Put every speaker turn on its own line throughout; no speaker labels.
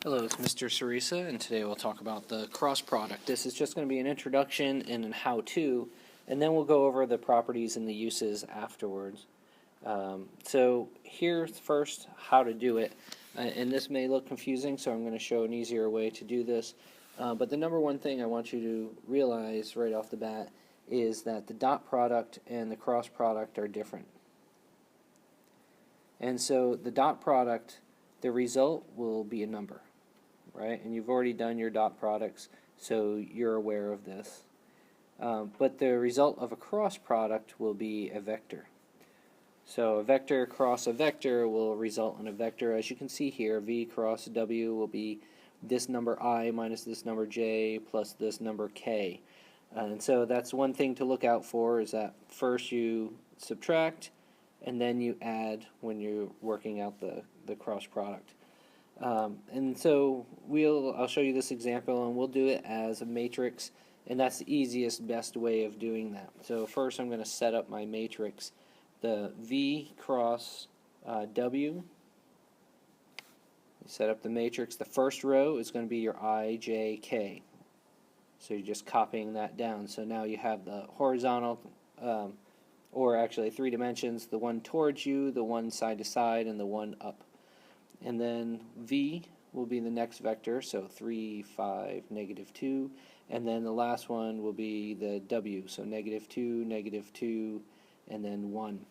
Hello, it's Mr. Sarisa, and today we'll talk about the cross product. This is just going to be an introduction and a how-to, and then we'll go over the properties and the uses afterwards. So here's first how to do it, and this may look confusing, so I'm going to show an easier way to do this. But the number one thing I want you to realize right off the bat is that the dot product and the cross product are different. And so the dot product, the result will be a number, right? And you've already done your dot products, so you're aware of this. But the result of a cross product will be a vector. So a vector cross a vector will result in a vector. As you can see here, v cross w will be this number I minus this number j plus this number k. And so that's one thing to look out for, is that first you subtract and then you add when you're working out the cross product. And so I'll show you this example, and we'll do it as a matrix, and that's the easiest, best way of doing that. So first I'm going to set up my matrix. The V cross W. Set up the matrix. The first row is going to be your I, J, K. So you're just copying that down. So now you have the horizontal, or actually 3 dimensions, the one towards you, the one side to side, and the one up. And then V will be the next vector, so 3, 5, -2. And then the last one will be the W, so -2, -2, and then 1.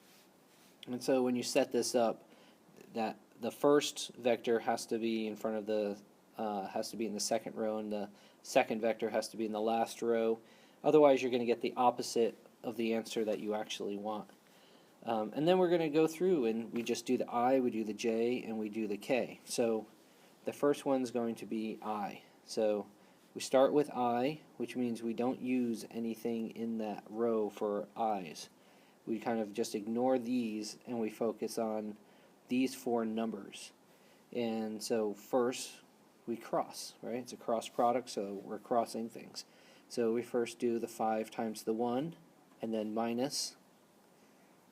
And so when you set this up, that the first vector has to be in front of the, has to be in the second row, and the second vector has to be in the last row. Otherwise, you're going to get the opposite of the answer that you actually want. And then we're going to go through and we just do the I, we do the J, and we do the K. So the first one's going to be I. So we start with I, which means we don't use anything in that row for I's. We kind of just ignore these and we focus on these 4 numbers. And so first we cross, right? It's a cross product, so we're crossing things. So we first do the 5 times the 1, and then minus.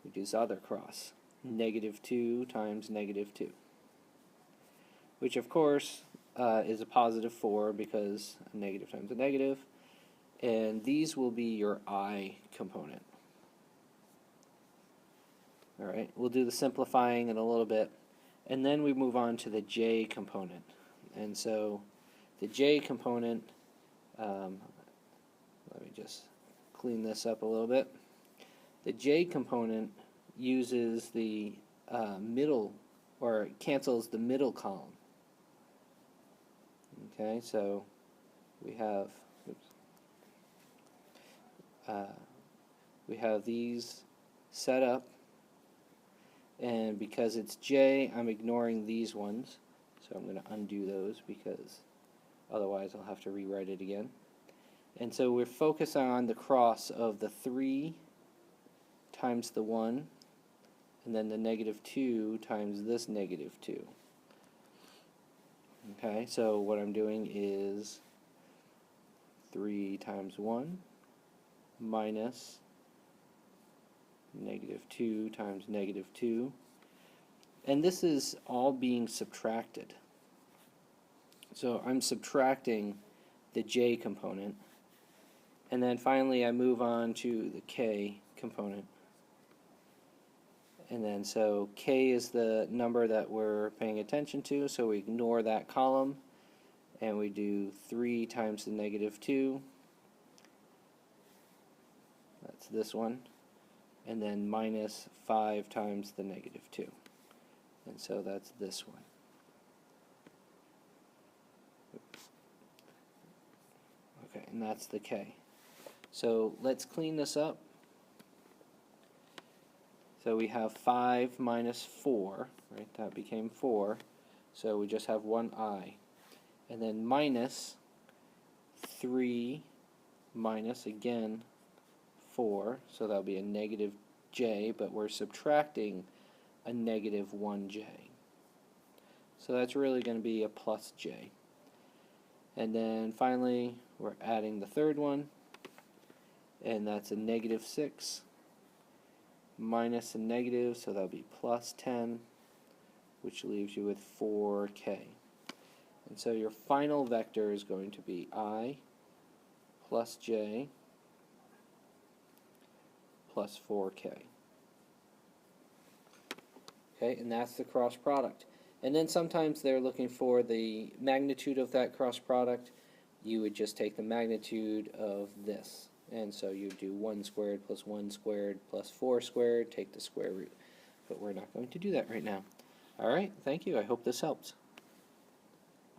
We do this other cross, -2 times -2, which of course is a +4 because a negative times a negative, and these will be your I component. Alright, we'll do the simplifying in a little bit, and then we move on to the J component. And so the J component, let me just clean this up a little bit. The J component uses the middle, or cancels the middle column. Okay, so we have these set up, and because it's J, I'm ignoring these ones. So I'm going to undo those because otherwise I'll have to rewrite it again. And so we're focused on the cross of the 3 times the 1, and then the -2 times this -2. Okay, so what I'm doing is 3 times 1 minus -2 times -2. And this is all being subtracted. So I'm subtracting the J component. And then finally I move on to the K component. And then so K is the number that we're paying attention to, so we ignore that column, and we do 3 times the -2. That's this one. And then minus 5 times the -2. And so that's this one. Okay, and that's the K. So let's clean this up. So we have 5 minus 4, right? That became 4. So we just have one I. And then minus 3 minus, again, 4. So that'll be a -J, but we're subtracting a -1J. So that's really going to be a +J. And then finally, we're adding the third one, and that's a -6 minus a negative, so that'll be +10, which leaves you with 4K. And so your final vector is going to be I plus j plus 4k. Okay, and that's the cross product. And then sometimes they're looking for the magnitude of that cross product. You would just take the magnitude of this. And so you do 1 squared plus 1 squared plus 4 squared, take the square root. But we're not going to do that right now. All right, thank you. I hope this helps.